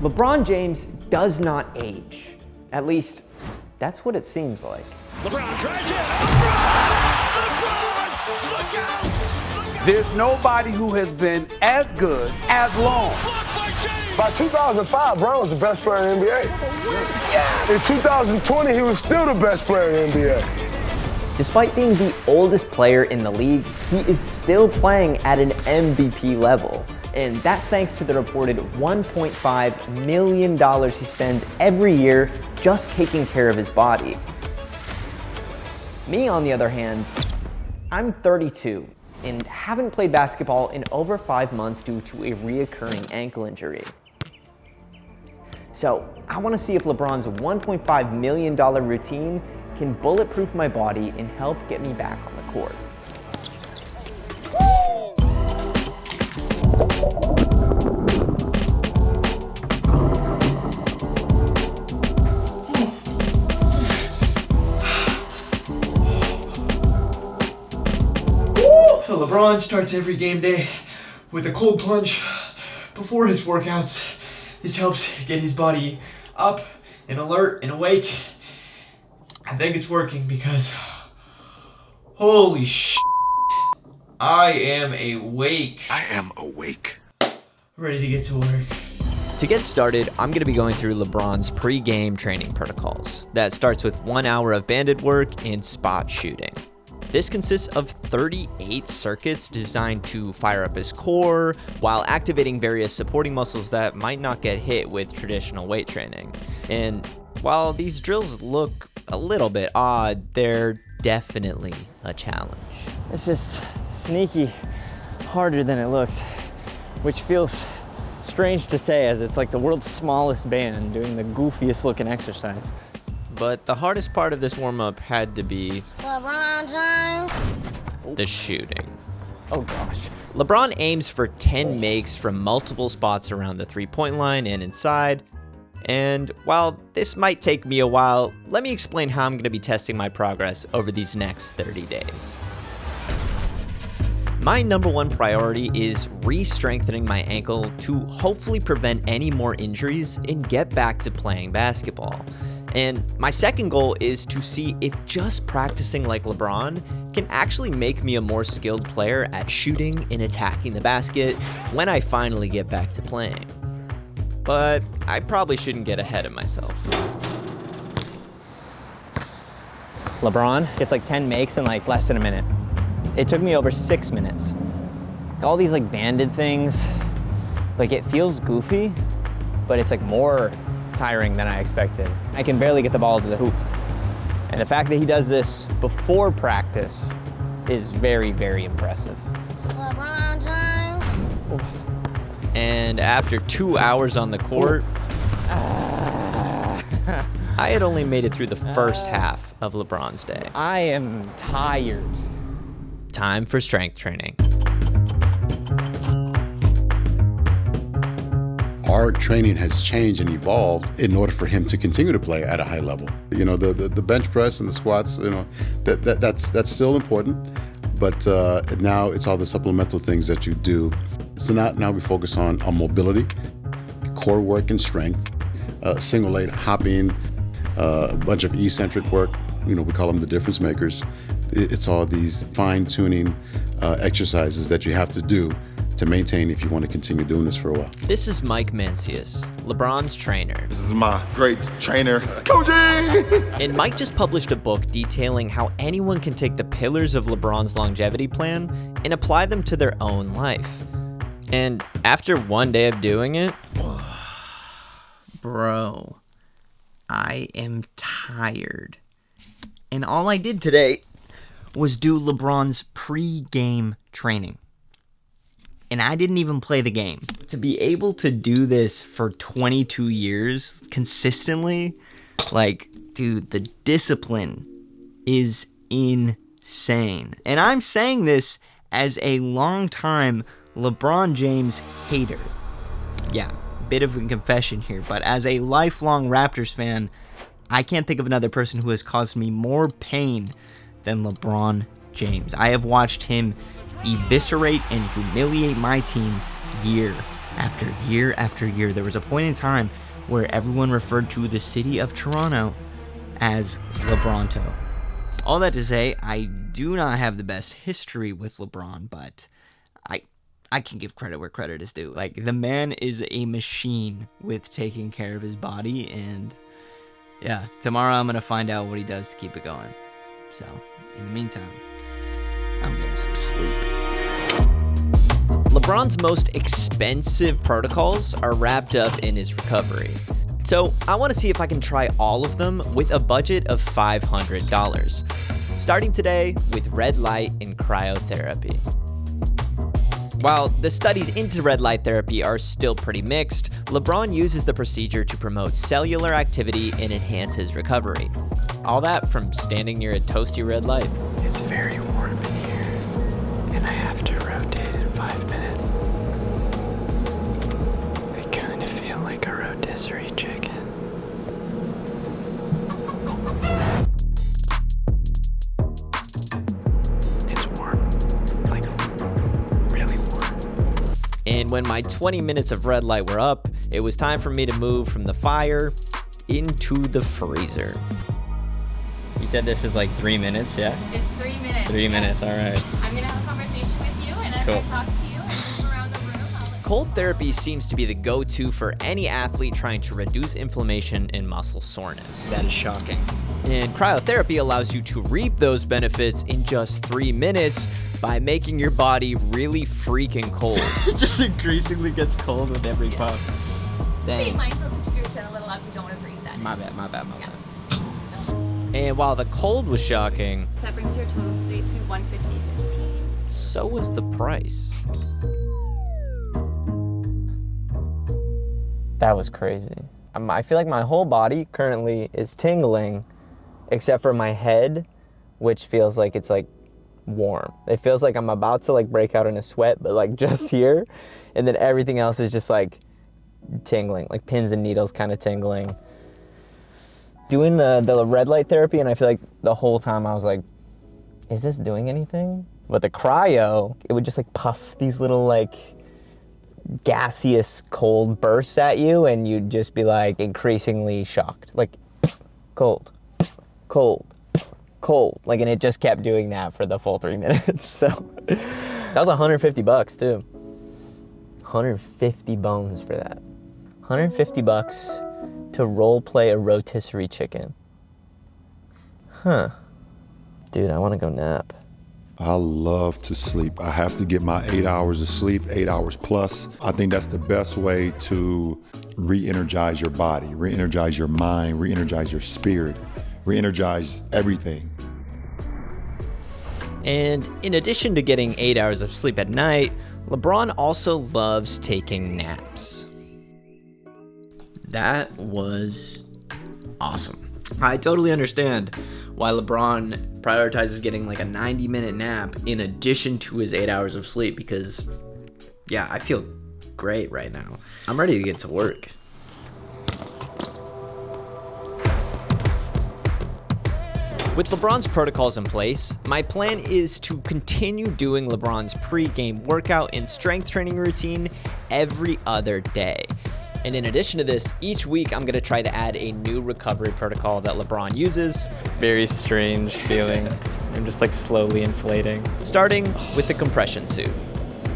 LeBron James does not age. At least, that's what it seems like. LeBron drives it. LeBron! Look out! There's nobody who has been as good as long. By 2005, Brown was the best player in the NBA. Yeah. In 2020, he was still the best player in the NBA. Despite being the oldest player in the league, he is still playing at an MVP level. And that's thanks to the reported $1.5 million he spends every year just taking care of his body. Me, on the other hand, I'm 32 and haven't played basketball in over 5 months due to a reoccurring ankle injury. So I want to see if LeBron's $1.5 million routine can bulletproof my body and help get me back on the court. So LeBron starts every game day with a cold plunge before his workouts. This helps get his body up and alert and awake. I think it's working because holy shit, I am awake. I am awake. Ready to get to work. To get started, I'm going to be going through LeBron's pre-game training protocols. That starts with 1 hour of banded work and spot shooting. This consists of 38 circuits designed to fire up his core while activating various supporting muscles that might not get hit with traditional weight training. And while these drills look a little bit odd, they're definitely a challenge. It's just sneaky harder than it looks, which feels strange to say as it's like the world's smallest band doing the goofiest looking exercise. But the hardest part of this warm-up had to be LeBron James. the shooting. Oh gosh. LeBron aims for 10 makes from multiple spots around the three-point line and inside. And while this might take me a while, let me explain how I'm going to be testing my progress over these next 30 days. My number one priority is re-strengthening my ankle to hopefully prevent any more injuries and get back to playing basketball. And my second goal is to see if just practicing like LeBron can actually make me a more skilled player at shooting and attacking the basket when I finally get back to playing. But I probably shouldn't get ahead of myself. LeBron gets like 10 makes in like less than a minute. It took me over 6 minutes. All these like banded things, like it feels goofy, but it's like more tiring than I expected. I can barely get the ball to the hoop. And the fact that he does this before practice is very, very impressive. LeBron James. And after 2 hours on the court, I had only made it through the first half of LeBron's day. I am tired. Time for strength training. Our training has changed and evolved in order for him to continue to play at a high level. You know, the bench press and the squats, you know, that's still important, but now it's all the supplemental things that you do. So now we focus on mobility, core work and strength, single leg hopping, a bunch of eccentric work. You know, we call them the difference makers. It's all these fine-tuning exercises that you have to do to maintain if you want to continue doing this for a while. This is Mike Mancius, LeBron's trainer. This is my great trainer, Coach. And Mike just published a book detailing how anyone can take the pillars of LeBron's longevity plan and apply them to their own life. And after 1 day of doing it, bro, I am tired. And all I did today was do LeBron's pre-game training. And I didn't even play the game. To be able to do this for 22 years consistently, like, dude, the discipline is insane. And I'm saying this as a longtime LeBron James hater. Yeah, bit of a confession here, but as a lifelong Raptors fan, I can't think of another person who has caused me more pain than LeBron James. I have watched him eviscerate and humiliate my team year after year, there was a point in time where everyone referred to the city of Toronto as LeBronto. All that to say, I do not have the best history with LeBron, but I can give credit where credit is due. Like, the man is a machine with taking care of his body, and yeah, tomorrow I'm going to find out what he does to keep it going. So, in the meantime, I'm getting some sleep. LeBron's most expensive protocols are wrapped up in his recovery. So I want to see if I can try all of them with a budget of $500. Starting today with red light and cryotherapy. While the studies into red light therapy are still pretty mixed, LeBron uses the procedure to promote cellular activity and enhance his recovery. All that from standing near a toasty red light. It's very warm in here, and I have to rotate in 5 minutes. I kind of feel like a rotisserie chicken. It's warm, like really warm. And when my 20 minutes of red light were up, it was time for me to move from the fire into the freezer. You said this is like 3 minutes, yeah? It's 3 minutes. 3 minutes, all right. I'm going to have a conversation with you, and as I talk to you and move around the room, Cold therapy seems to be the go-to for any athlete trying to reduce inflammation and muscle soreness. That is shocking. And cryotherapy allows you to reap those benefits in just 3 minutes by making your body really freaking cold. It just increasingly gets cold with every puff. be Dang. mindful to keep your chin a little up. You don't want to breathe that. My bad. And while the cold was shocking, That brings your total today to $150.15. so was the price. That was crazy. I feel like my whole body currently is tingling, except for my head, which feels like it's like warm. It feels like I'm about to like break out in a sweat, but like just here. And then everything else is just like tingling, like pins and needles kind of tingling. Doing the red light therapy, and I feel like the whole time I was like, is this doing anything? But the cryo, it would just like puff these little like gaseous cold bursts at you, and you'd just be like increasingly shocked, like cold, cold, cold, like, and it just kept doing that for the full 3 minutes. So that was $150 too. 150 bones for that. $150 to role play a rotisserie chicken. Huh. Dude, I want to go nap. I love to sleep. I have to get my 8 hours of sleep, 8 hours plus. I think that's the best way to re-energize your body, re-energize your mind, re-energize your spirit, re-energize everything. And in addition to getting 8 hours of sleep at night, LeBron also loves taking naps. That was awesome. I totally understand why LeBron prioritizes getting like a 90-minute nap in addition to his 8 hours of sleep, because, yeah, I feel great right now. I'm ready to get to work. With LeBron's protocols in place, my plan is to continue doing LeBron's pre-game workout and strength training routine every other day. And in addition to this, each week I'm gonna try to add a new recovery protocol that LeBron uses. Very strange feeling. I'm just like slowly inflating. Starting with the compression suit.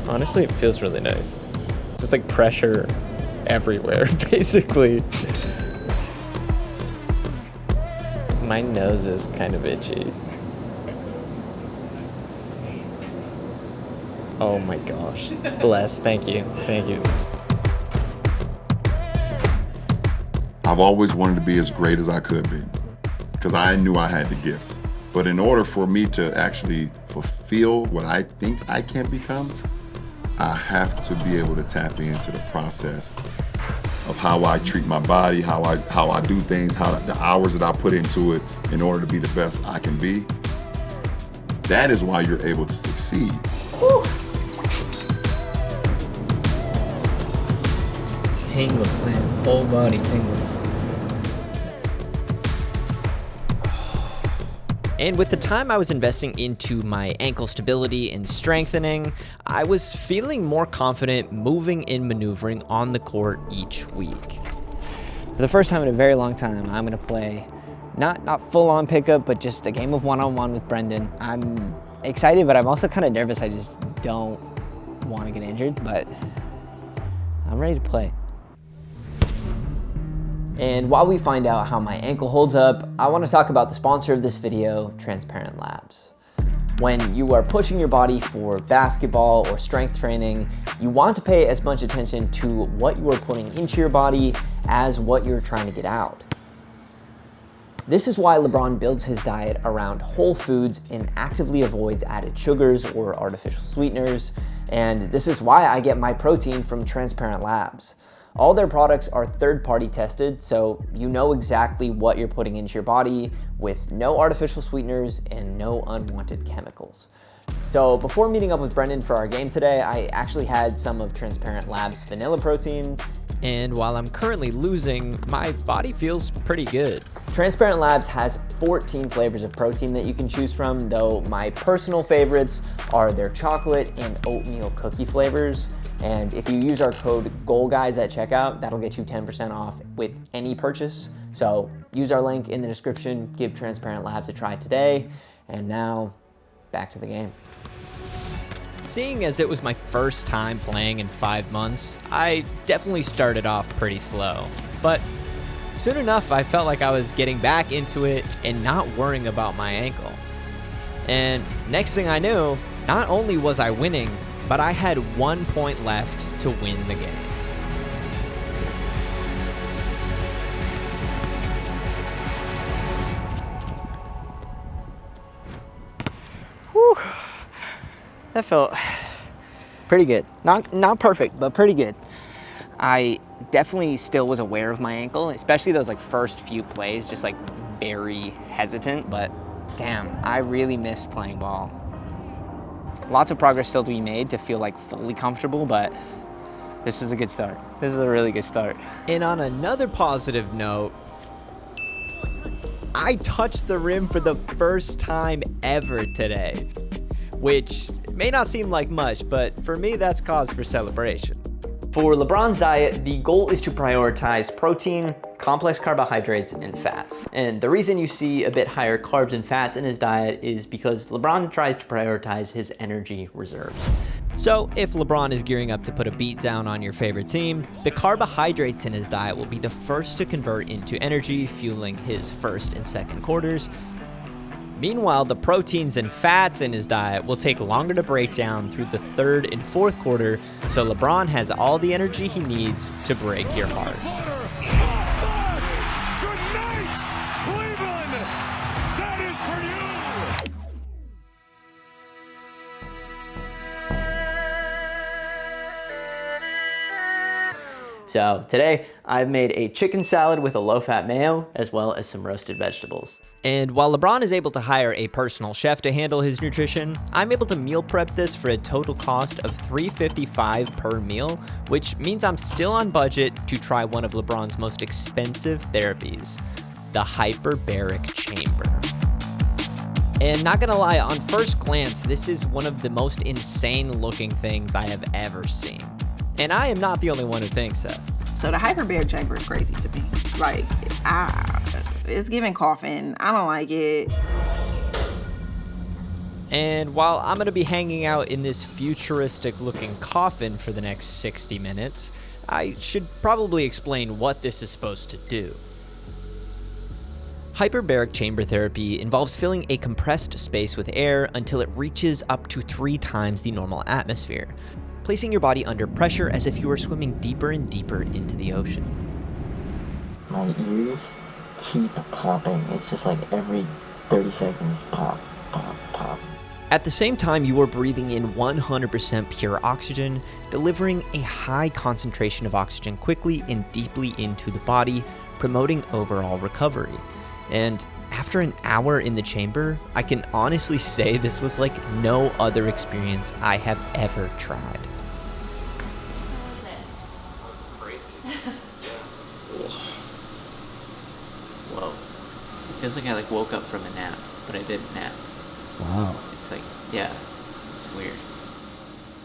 Honestly, it feels really nice. Just like pressure everywhere, basically. My nose is kind of itchy. Oh my gosh. Bless, thank you. I've always wanted to be as great as I could be because I knew I had the gifts. But in order for me to actually fulfill what I think I can become, I have to be able to tap into the process of how I treat my body, how I do things, how the hours that I put into it in order to be the best I can be. That is why you're able to succeed. Woo. Tingles, man. Whole body tingles. And with the time I was investing into my ankle stability and strengthening, I was feeling more confident moving and maneuvering on the court each week. For the first time in a very long time, I'm gonna play not full-on pickup, but just a game of one-on-one with Brendan. I'm excited, but I'm also kind of nervous. I just don't want to get injured, but I'm ready to play. And while we find out how my ankle holds up, I want to talk about the sponsor of this video, Transparent Labs. When you are pushing your body for basketball or strength training, you want to pay as much attention to what you are putting into your body as what you're trying to get out. This is why LeBron builds his diet around whole foods and actively avoids added sugars or artificial sweeteners. And this is why I get my protein from Transparent Labs. All their products are third-party tested, so you know exactly what you're putting into your body with no artificial sweeteners and no unwanted chemicals. So before meeting up with Brendan for our game today, I actually had some of Transparent Labs vanilla protein. And while I'm currently losing, my body feels pretty good. Transparent Labs has 14 flavors of protein that you can choose from, though my personal favorites are their chocolate and oatmeal cookie flavors. And if you use our code GOALGUYS at checkout, that'll get you 10% off with any purchase. So use our link in the description, give Transparent Labs a try today. And now, back to the game. Seeing as it was my first time playing in 5 months, I definitely started off pretty slow. But soon enough, I felt like I was getting back into it and not worrying about my ankle. And next thing I knew, not only was I winning, but I had 1 point left to win the game. Whew. That felt pretty good. Not perfect, but pretty good. I definitely still was aware of my ankle, especially those like first few plays, just like very hesitant, but damn, I really missed playing ball. Lots of progress still to be made to feel like fully comfortable, but this was a good start. This is a really good start. And on another positive note, I touched the rim for the first time ever today, which may not seem like much, but for me, that's cause for celebration. For LeBron's diet, the goal is to prioritize protein, complex carbohydrates, and fats. And the reason you see a bit higher carbs and fats in his diet is because LeBron tries to prioritize his energy reserves. So if LeBron is gearing up to put a beat down on your favorite team, the carbohydrates in his diet will be the first to convert into energy, fueling his first and second quarters. Meanwhile, the proteins and fats in his diet will take longer to break down through the third and fourth quarter, so LeBron has all the energy he needs to break your heart. So today, I've made a chicken salad with a low-fat mayo, as well as some roasted vegetables. And while LeBron is able to hire a personal chef to handle his nutrition, I'm able to meal prep this for a total cost of $355 per meal, which means I'm still on budget to try one of LeBron's most expensive therapies, the Hyperbaric chamber. And not gonna lie, on first glance, this is one of the most insane looking things I have ever seen. And I am not the only one who thinks so. So the hyperbaric chamber is crazy to me. Like, it's giving coughing. I don't like it. And while I'm gonna be hanging out in this futuristic looking coffin for the next 60 minutes, I should probably explain what this is supposed to do. Hyperbaric chamber therapy involves filling a compressed space with air until it reaches up to 3 times the normal atmosphere, placing your body under pressure as if you were swimming deeper and deeper into the ocean. My ears keep popping. It's just like every 30 seconds, pop, pop, pop. At the same time, you are breathing in 100% pure oxygen, delivering a high concentration of oxygen quickly and deeply into the body, promoting overall recovery. And after an hour in the chamber, I can honestly say this was like no other experience I have ever tried. Whoa. It feels like I woke up from a nap. but I didn't nap. Wow. It's like, yeah, it's weird.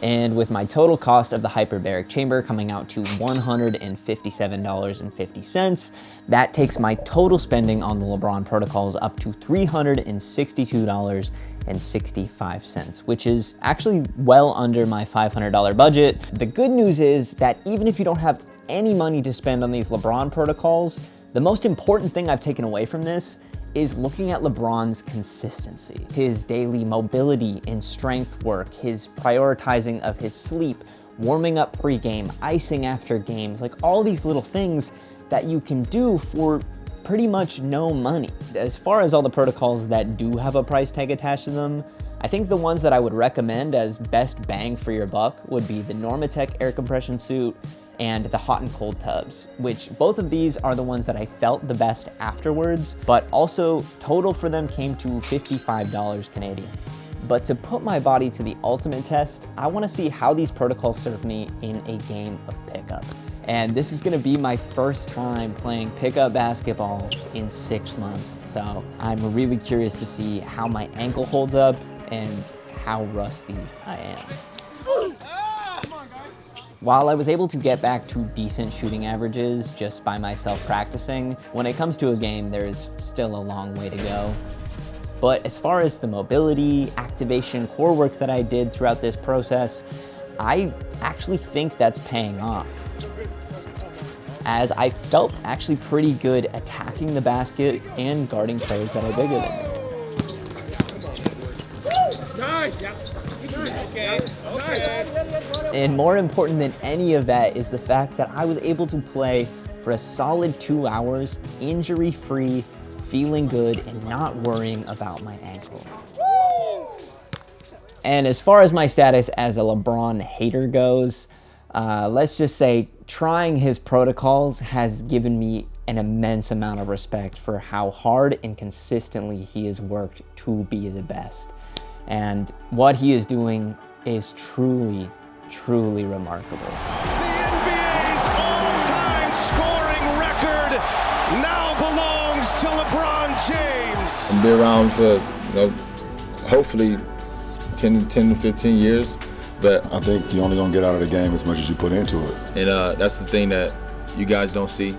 And with my total cost of the hyperbaric chamber coming out to $157.50, that takes my total spending on the LeBron protocols up to $362.65, which is actually well under my $500 budget. The good news is that even if you don't have any money to spend on these LeBron protocols, the most important thing I've taken away from this is looking at LeBron's consistency, his daily mobility and strength work, his prioritizing of his sleep, warming up pregame, icing after games, like all these little things that you can do for pretty much no money. As far as all the protocols that do have a price tag attached to them, I think the ones that I would recommend as best bang for your buck would be the Normatec air compression suit and the hot and cold tubs, which both of these are the ones that I felt the best afterwards, but also total for them came to $55 Canadian. But to put my body to the ultimate test, I wanna see how these protocols serve me in a game of pickup. And this is gonna be my first time playing pickup basketball in 6 months. So I'm really curious to see how my ankle holds up and how rusty I am. While I was able to get back to decent shooting averages just by myself practicing, when it comes to a game, there's still a long way to go. But as far as the mobility, activation, core work that I did throughout this process, I actually think that's paying off, as I felt actually pretty good attacking the basket and guarding players that are bigger than me. Nice, yeah. Okay. And more important than any of that is the fact that I was able to play for a solid 2 hours, injury-free, feeling good, and not worrying about my ankle. And as far as my status as a LeBron hater goes, let's just say trying his protocols has given me an immense amount of respect for how hard and consistently he has worked to be the best. And what he is doing is truly, truly remarkable. The NBA's all-time scoring record now belongs to LeBron James. I'll be around for, hopefully 10 to 15 years. But I think you're only gonna get out of the game as much as you put into it. And that's the thing that you guys don't see.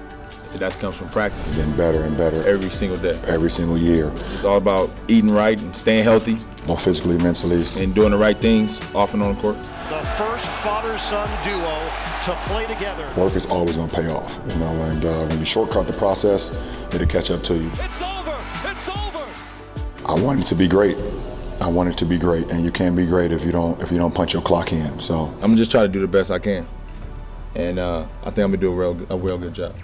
That comes from practice. Getting better and better. Every single day. Every single year. It's all about eating right and staying healthy. Both physically, mentally. And doing the right things off and on the court. The first father-son duo to play together. Work is always gonna pay off, and when you shortcut the process, it'll catch up to you. It's over, it's over. I want it to be great. I want it to be great, and you can't be great if you don't punch your clock in. So I'm gonna just try to do the best I can, and I think I'm gonna do a real good job.